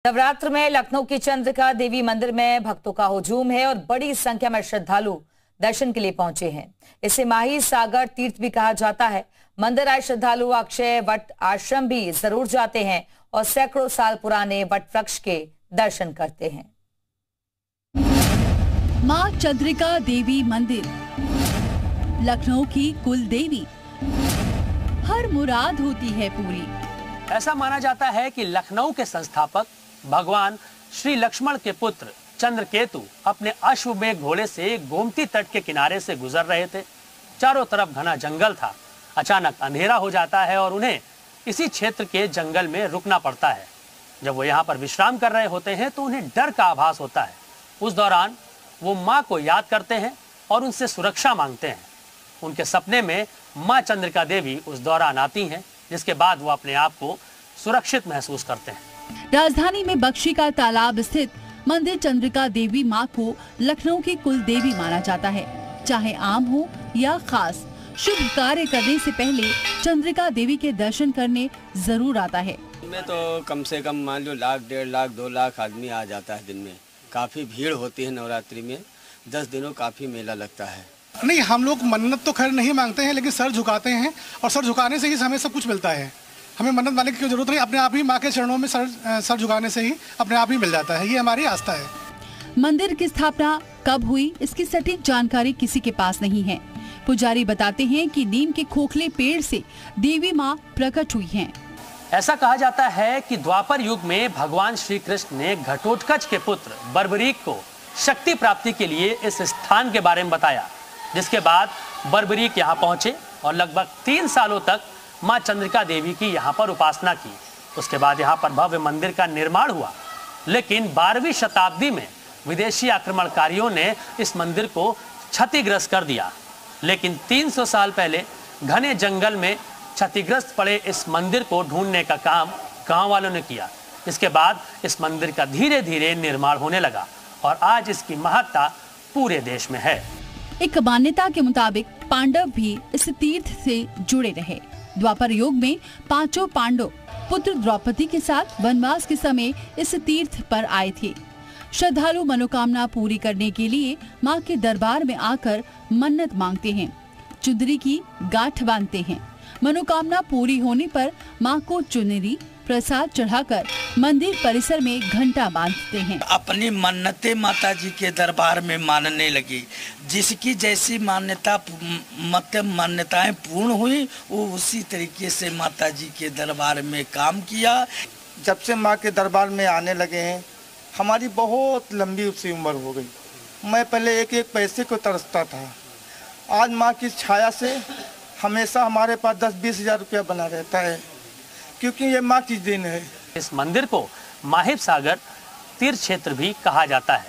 नवरात्र में लखनऊ की चंद्रिका देवी मंदिर में भक्तों का हुजूम है और बड़ी संख्या में श्रद्धालु दर्शन के लिए पहुंचे हैं। इसे माही सागर तीर्थ भी कहा जाता है। मंदिर आए श्रद्धालु अक्षय वट आश्रम भी जरूर जाते हैं और सैकड़ों साल पुराने वट वृक्ष के दर्शन करते हैं। मां चंद्रिका देवी मंदिर, लखनऊ की कुल देवी, हर मुराद होती है पूरी। ऐसा माना जाता है कि लखनऊ के संस्थापक भगवान श्री लक्ष्मण के पुत्र चंद्रकेतु अपने अश्वमेघ घोड़े से गोमती तट के किनारे से गुजर रहे थे। चारों तरफ घना जंगल था। अचानक अंधेरा हो जाता है और उन्हें इसी क्षेत्र के जंगल में रुकना पड़ता है। जब वो यहाँ पर विश्राम कर रहे होते हैं तो उन्हें डर का आभास होता है। उस दौरान वो माँ को याद करते हैं और उनसे सुरक्षा मांगते हैं। उनके सपने में माँ चंद्रिका देवी उस दौरान आती हैं, जिसके बाद वो अपने आप को सुरक्षित महसूस करते हैं। राजधानी में बख्शी का तालाब स्थित मंदिर चंद्रिका देवी माँ को लखनऊ की कुल देवी माना जाता है। चाहे आम हो या खास, शुभ कार्य करने से पहले चंद्रिका देवी के दर्शन करने जरूर आता है। में तो कम से कम मान लो 1 लाख, 1.5 लाख, 2 लाख आदमी आ जाता है दिन में। काफी भीड़ होती है नवरात्रि में। 10 दिनों काफी मेला लगता है। नहीं, हम लोग मन्नत तो खैर नहीं मांगते हैं, लेकिन सर झुकाते हैं और सर झुकाने से ही हमें सब कुछ मिलता है। हमें मन्नत मांगने की जरूरत नहीं, अपने आप ही माँ के चरणों में सर झुकाने से ही अपने आप ही मिल जाता है। ये हमारी आस्था है। मंदिर की स्थापना कब हुई, इसकी सटीक जानकारी किसी के पास नहीं है। पुजारी बताते हैं कि नीम के खोखले पेड़ से देवी माँ प्रकट हुई हैं। ऐसा कहा जाता है कि द्वापर युग में भगवान श्री कृष्ण ने घटोत्कच के पुत्र बर्बरीक को शक्ति प्राप्ति के लिए इस स्थान के बारे में बताया, जिसके बाद बर्बरीक यहाँ पहुंचे और लगभग 3 सालों तक माँ चंद्रिका देवी की यहाँ पर उपासना की। उसके बाद यहाँ पर भव्य मंदिर का निर्माण हुआ, लेकिन 12वीं शताब्दी में विदेशी आक्रमणकारियों ने इस मंदिर को क्षतिग्रस्त कर दिया। लेकिन 300 साल पहले घने जंगल में क्षतिग्रस्त पड़े इस मंदिर को ढूंढने का काम गांव वालों ने किया। इसके बाद इस मंदिर का धीरे धीरे निर्माण होने लगा और आज इसकी महत्ता पूरे देश में है। एक मान्यता के मुताबिक पांडव भी इस तीर्थ से जुड़े रहे। द्वापर युग में 5 पांडव पुत्र द्रौपदी के साथ वनवास के समय इस तीर्थ पर आए थे। श्रद्धालु मनोकामना पूरी करने के लिए मां के दरबार में आकर मन्नत मांगते हैं, चुंदरी की गांठ बांधते हैं। मनोकामना पूरी होने पर मां को चुनरी प्रसाद चढ़ाकर मंदिर परिसर में घंटा बांधते हैं। अपनी मन्नतें माता जी के दरबार में मानने लगी। जिसकी जैसी मान्यताएं पूर्ण हुई, वो उसी तरीके से माता जी के दरबार में काम किया। जब से माँ के दरबार में आने लगे हैं, हमारी बहुत लंबी सी उम्र हो गई। मैं पहले एक एक पैसे को तरसता था। आज माँ की छाया से हमेशा हमारे पास 10-20 हज़ार रुपया बना रहता है, क्योंकि ये माँ की देन है। इस मंदिर को माही सागर तीर्थ क्षेत्र भी कहा जाता है।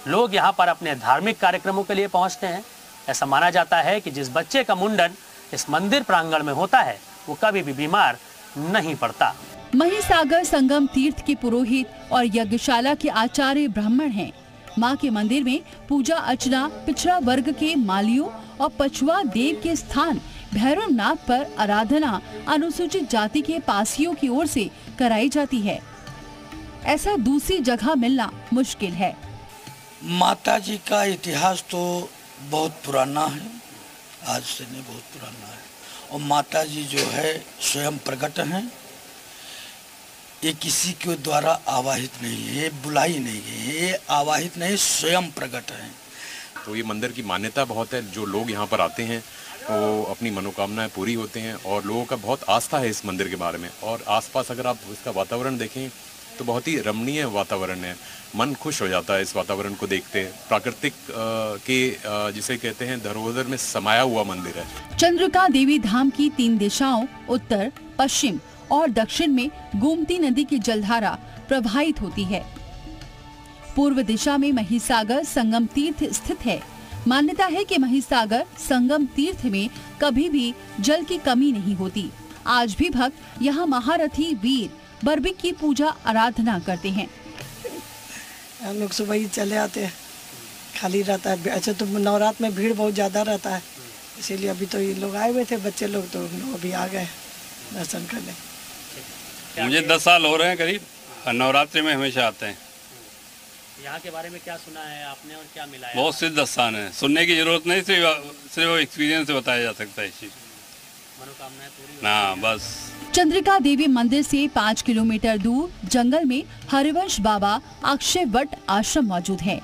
लोग यहाँ पर अपने धार्मिक कार्यक्रमों के लिए पहुँचते हैं। ऐसा माना जाता है कि जिस बच्चे का मुंडन इस मंदिर प्रांगण में होता है, वो कभी भी बीमार नहीं पड़ता। माही सागर संगम तीर्थ के पुरोहित और यज्ञशाला के आचार्य ब्राह्मण हैं। माँ के मंदिर में पूजा अर्चना पिछड़ा वर्ग के मालियों और पछुआ देव के स्थान भैरवनाथ पर आराधना अनुसूचित जाति के पासियों की ओर से कराई जाती है। ऐसा दूसरी जगह मिलना मुश्किल है। माता जी का इतिहास तो बहुत पुराना है, आज से नहीं, बहुत पुराना है। और माता जी जो है स्वयं प्रकट हैं। ये किसी के द्वारा आवाहित नहीं है, ये बुलाई नहीं है, ये आवाहित नहीं, स्वयं प्रकट है। तो ये मंदिर की मान्यता बहुत है। जो लोग यहाँ पर आते हैं वो अपनी मनोकामनाएं पूरी होते हैं और लोगों का बहुत आस्था है इस मंदिर के बारे में। और आसपास अगर आप इसका वातावरण देखें तो बहुत ही रमणीय वातावरण है। मन खुश हो जाता है इस वातावरण को देखते। प्राकृतिक के जिसे कहते हैं धरोहर में समाया हुआ मंदिर है। चंद्रिका देवी धाम की 3 दिशाओं उत्तर, पश्चिम और दक्षिण में गोमती नदी की जलधारा प्रवाहित होती है। पूर्व दिशा में महिसागर संगम तीर्थ स्थित है। मान्यता है कि महिसागर संगम तीर्थ में कभी भी जल की कमी नहीं होती। आज भी भक्त यहाँ महारथी वीर बर्बिक की पूजा आराधना करते हैं। हम लोग सुबह ही चले आते हैं, खाली रहता है। अच्छा, तो नवरात्र में भीड़ बहुत ज्यादा रहता है, इसीलिए अभी तो ये लोग आए हुए थे, बच्चे लोग, तो अभी आ गए दर्शन करने। मुझे 10 साल हो रहे हैं करीब। नवरात्रि में हमेशा आते हैं। यहाँ के बारे में क्या सुना है आपने और क्या मिला है? बहुत सिद्ध स्थान है, सुनने की जरूरत नहीं, सिर्फ एक्सपीरियंस से बताया जा सकता है इस चीज। मनोकामनाएं पूरी हाँ बस। चंद्रिका देवी मंदिर से 5 किलोमीटर दूर जंगल में हरिवंश बाबा अक्षय वट आश्रम मौजूद है।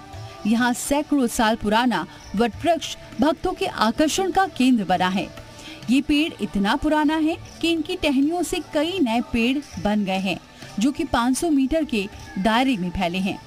यहाँ सैकड़ों साल पुराना वट वृक्ष भक्तों के आकर्षण का केंद्र बना है। ये पेड़ इतना पुराना है कि इनकी टहनियों से कई नए पेड़ बन गए हैं, जो कि 500 मीटर के दायरे में फैले हैं।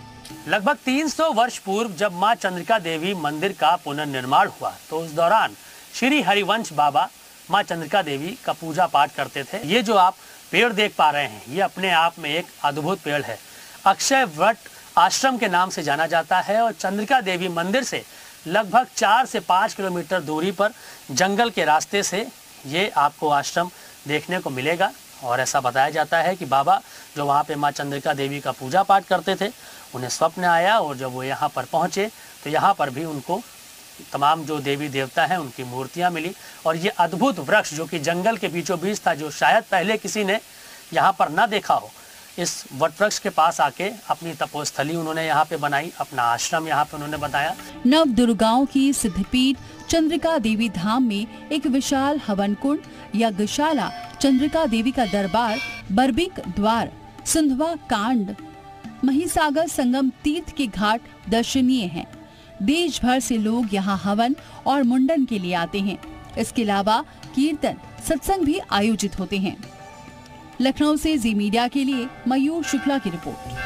लगभग 300 वर्ष पूर्व जब मां चंद्रिका देवी मंदिर का पुनर्निर्माण हुआ तो उस दौरान श्री हरिवंश बाबा मां चंद्रिका देवी का पूजा पाठ करते थे। ये जो आप पेड़ देख पा रहे हैं ये अपने आप में एक अद्भुत पेड़ है। अक्षय वट आश्रम के नाम से जाना जाता है और चंद्रिका देवी मंदिर से लगभग 4 से 5 किलोमीटर दूरी पर जंगल के रास्ते से ये आपको आश्रम देखने को मिलेगा। और ऐसा बताया जाता है कि बाबा जो वहाँ पे माँ चंद्रिका देवी का पूजा पाठ करते थे उन्हें स्वप्न आया और जब वो यहाँ पर पहुँचे तो यहाँ पर भी उनको तमाम जो देवी देवता हैं उनकी मूर्तियाँ मिली। और ये अद्भुत वृक्ष जो कि जंगल के बीचों बीच था, जो शायद पहले किसी ने यहाँ पर ना देखा हो, इस वट वृक्ष के पास आके अपनी तपोस्थली उन्होंने यहाँ पे बनाई, अपना आश्रम यहाँ पे उन्होंने बताया। नव दुर्गाओं की सिद्धपीठ चंद्रिका देवी धाम में एक विशाल हवन कुंड, यज्ञशाला, चंद्रिका देवी का दरबार, बरबिक द्वार, सिंधवा कांड, महिसागर संगम तीर्थ के घाट दर्शनीय हैं। देश भर से लोग यहाँ हवन और मुंडन के लिए आते हैं। इसके अलावा कीर्तन, सत्संग भी आयोजित होते हैं। लखनऊ से जी मीडिया के लिए मयूर शुक्ला की रिपोर्ट।